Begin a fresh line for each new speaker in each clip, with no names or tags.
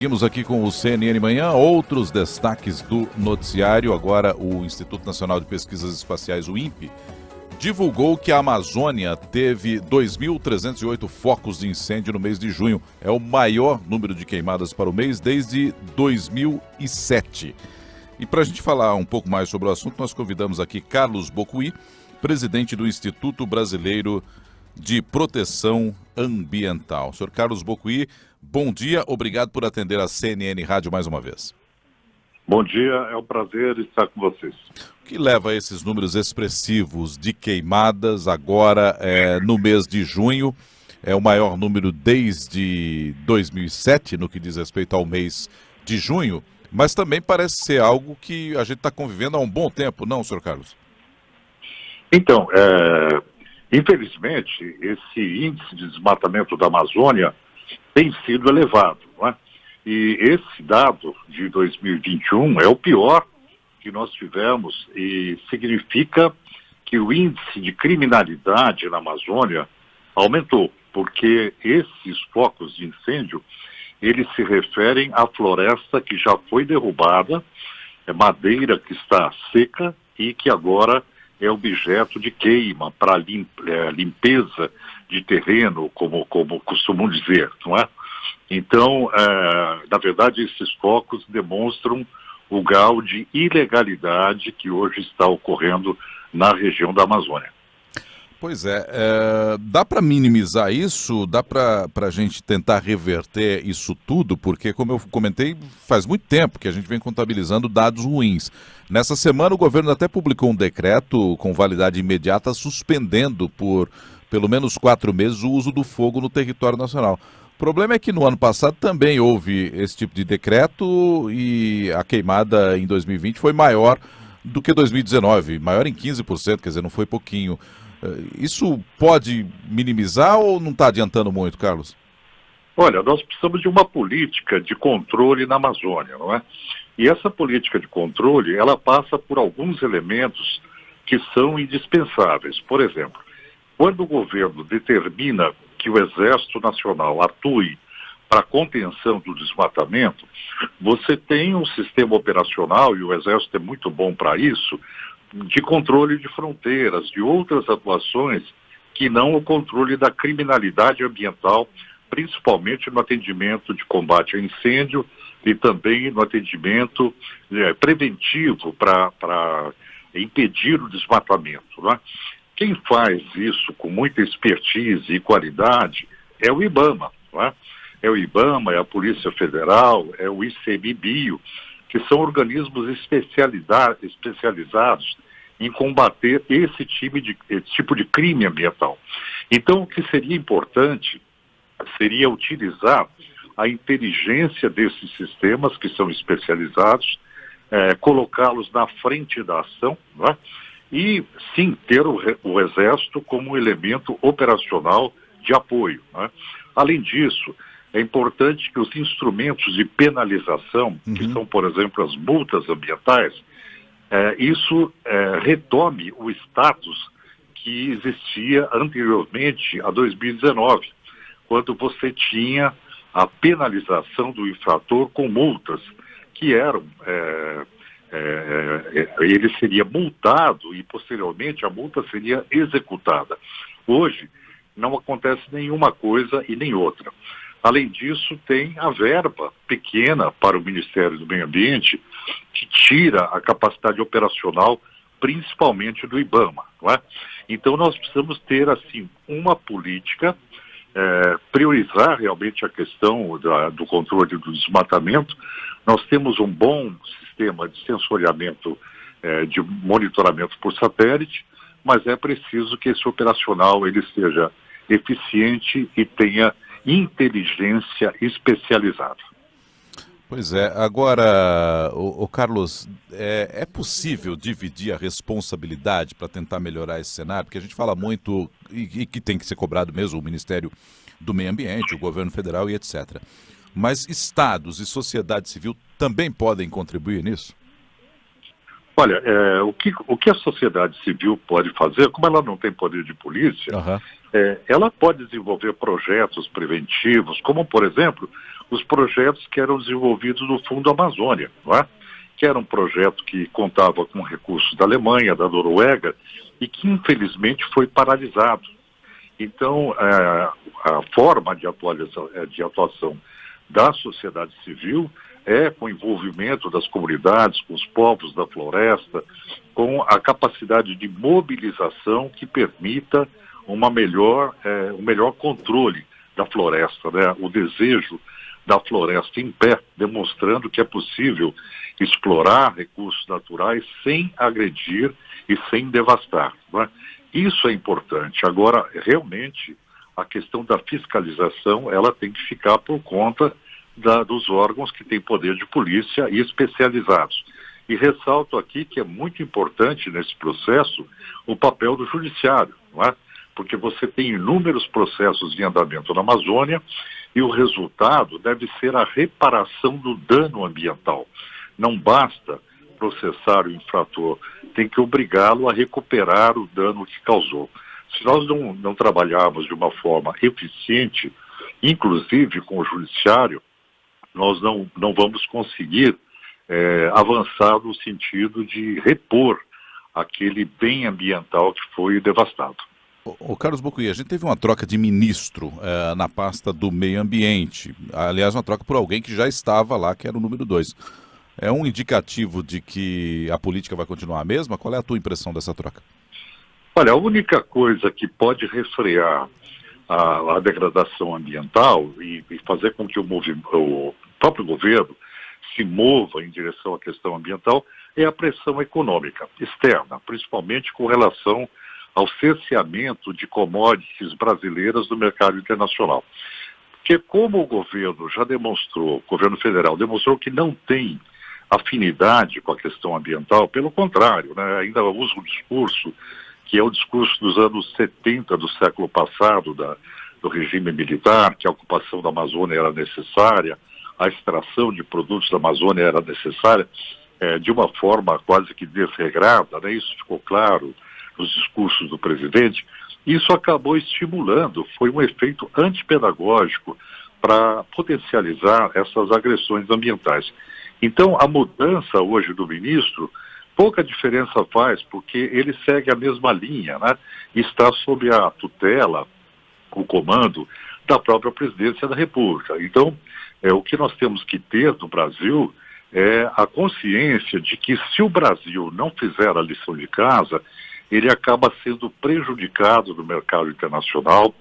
Seguimos aqui com o CNN Manhã, outros destaques do noticiário. Agora o Instituto Nacional de Pesquisas Espaciais, o INPE, divulgou que a Amazônia teve 2.308 focos de incêndio no mês de junho. É o maior número de queimadas para o mês desde 2007. E para a gente falar um pouco mais sobre o assunto, nós convidamos aqui Carlos Bocuí, presidente do Instituto Brasileiro de Proteção Ambiental. Senhor Carlos Bocuí, bom dia, obrigado por atender a CNN Rádio mais uma vez.
Bom dia, é um prazer estar com vocês.
O que leva a esses números expressivos de queimadas agora no mês de junho? É o maior número desde 2007, no que diz respeito ao mês de junho, mas também parece ser algo que a gente está convivendo há um bom tempo, não, senhor Carlos?
Então, infelizmente, esse índice de desmatamento da Amazônia tem sido elevado, não é? E esse dado de 2021 é o pior que nós tivemos e significa que o índice de criminalidade na Amazônia aumentou, porque esses focos de incêndio, eles se referem à floresta que já foi derrubada, madeira que está seca e que agora é objeto de queima para limpeza de terreno, como costumam dizer, não é? Então, na verdade, esses focos demonstram o grau de ilegalidade que hoje está ocorrendo na região da Amazônia.
Pois é, dá para minimizar isso? Dá para a gente tentar reverter isso tudo? Porque, como eu comentei, faz muito tempo que a gente vem contabilizando dados ruins. Nessa semana, o governo até publicou um decreto com validade imediata suspendendo por pelo menos 4 meses o uso do fogo no território nacional. O problema é que no ano passado também houve esse tipo de decreto e a queimada em 2020 foi maior do que 2019, maior em 15%, quer dizer, não foi pouquinho. Isso pode minimizar ou não está adiantando muito, Carlos?
Olha, nós precisamos de uma política de controle na Amazônia, não é? E essa política de controle, ela passa por alguns elementos que são indispensáveis. Por exemplo, quando o governo determina que o Exército Nacional atue para a contenção do desmatamento, você tem um sistema operacional, e o Exército é muito bom para isso, de controle de fronteiras, de outras atuações que não o controle da criminalidade ambiental, principalmente no atendimento de combate a incêndio e também no atendimento preventivo para impedir o desmatamento, não é? Quem faz isso com muita expertise e qualidade é o IBAMA, não é? É o IBAMA, é a Polícia Federal, é o ICMBio, que são organismos especializados em combater esse tipo de crime ambiental. Então, o que seria importante seria utilizar a inteligência desses sistemas que são especializados, colocá-los na frente da ação, não é? E, sim, ter o Exército como um elemento operacional de apoio, não é? Além disso, é importante que os instrumentos de penalização, que são, por exemplo, as multas ambientais, isso retome o status que existia anteriormente a 2019, quando você tinha a penalização do infrator com multas, que eram... ele seria multado e, posteriormente, a multa seria executada. Hoje, não acontece nenhuma coisa e nem outra. Além disso, tem a verba pequena para o Ministério do Meio Ambiente, que tira a capacidade operacional, principalmente do IBAMA, não é? Então, nós precisamos ter, assim, uma política, priorizar realmente a questão do controle do desmatamento. Nós temos um bom sistema de sensoriamento, de monitoramento por satélite, mas é preciso que esse operacional ele seja eficiente e tenha inteligência especializada.
Pois é. Agora, o Carlos, é possível dividir a responsabilidade para tentar melhorar esse cenário? Porque a gente fala muito, e que tem que ser cobrado mesmo, o Ministério do Meio Ambiente, o governo federal e etc. Mas estados e sociedade civil também podem contribuir nisso?
Olha, o que a sociedade civil pode fazer, como ela não tem poder de polícia, ela pode desenvolver projetos preventivos, como, por exemplo, os projetos que eram desenvolvidos no Fundo Amazônia, não é? Que era um projeto que contava com recursos da Alemanha, da Noruega, e que, infelizmente, foi paralisado. Então, a forma de atuação da sociedade civil com o envolvimento das comunidades, com os povos da floresta, com a capacidade de mobilização que permita um melhor controle da floresta, né? O desejo da floresta em pé, demonstrando que é possível explorar recursos naturais sem agredir e sem devastar, né? Isso é importante. Agora, realmente, a questão da fiscalização, ela tem que ficar por conta dos órgãos que têm poder de polícia e especializados. E ressalto aqui que é muito importante nesse processo o papel do judiciário, não é? Porque você tem inúmeros processos em andamento na Amazônia e o resultado deve ser a reparação do dano ambiental. Não basta processar o infrator, tem que obrigá-lo a recuperar o dano que causou. Se nós não trabalharmos de uma forma eficiente, inclusive com o judiciário, nós não vamos conseguir avançar no sentido de repor aquele bem ambiental que foi devastado.
O Carlos Bocuí, a gente teve uma troca de ministro na pasta do meio ambiente. Aliás, uma troca por alguém que já estava lá, que era o número 2. É um indicativo de que a política vai continuar a mesma? Qual é a tua impressão dessa troca?
Olha, a única coisa que pode refrear a degradação ambiental e fazer com que o próprio governo se mova em direção à questão ambiental é a pressão econômica externa, principalmente com relação ao cerceamento de commodities brasileiras no mercado internacional. Porque como o governo já demonstrou, o governo federal demonstrou que não tem afinidade com a questão ambiental, pelo contrário, né, ainda usa um discurso que é o discurso dos anos 70 do século passado, do regime militar, que a ocupação da Amazônia era necessária, a extração de produtos da Amazônia era necessária, de uma forma quase que desregrada, né? Isso ficou claro nos discursos do presidente. Isso acabou estimulando, foi um efeito antipedagógico para potencializar essas agressões ambientais. Então, a mudança hoje do ministro, pouca diferença faz, porque ele segue a mesma linha, né? Está sob a tutela, o comando da própria presidência da República. Então, o que nós temos que ter no Brasil é a consciência de que se o Brasil não fizer a lição de casa, ele acaba sendo prejudicado no mercado internacional,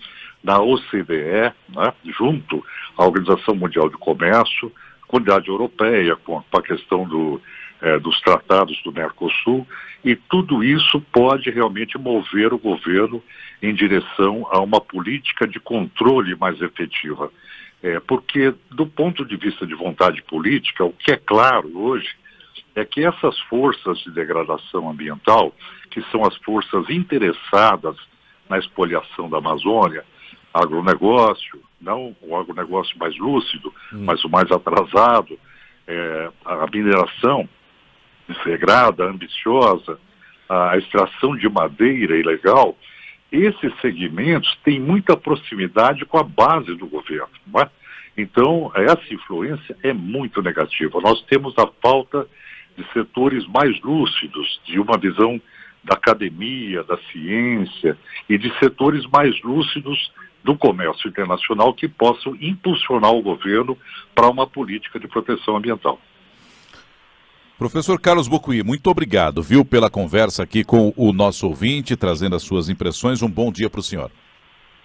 na OCDE, né, junto à Organização Mundial do Comércio, Comunidade Europeia, com a questão dos tratados do Mercosul, e tudo isso pode realmente mover o governo em direção a uma política de controle mais efetiva. Porque, do ponto de vista de vontade política, o que é claro hoje é que essas forças de degradação ambiental, que são as forças interessadas na expoliação da Amazônia, agronegócio, não o agronegócio mais lúcido, mas o mais atrasado, a mineração desregrada, ambiciosa, a extração de madeira ilegal, esses segmentos têm muita proximidade com a base do governo, não é? Então, essa influência é muito negativa. Nós temos a falta de setores mais lúcidos, de uma visão da academia, da ciência e de setores mais lúcidos do comércio internacional que possam impulsionar o governo para uma política de proteção ambiental.
Professor Carlos Bocuí, muito obrigado, viu, pela conversa aqui com o nosso ouvinte, trazendo as suas impressões. Um bom dia para o senhor.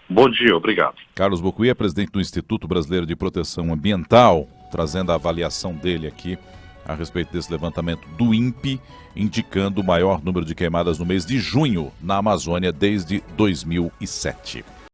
Bom dia, obrigado.
Carlos Bocuí é presidente do Instituto Brasileiro de Proteção Ambiental, trazendo a avaliação dele aqui a respeito desse levantamento do INPE, indicando o maior número de queimadas no mês de junho na Amazônia desde 2007.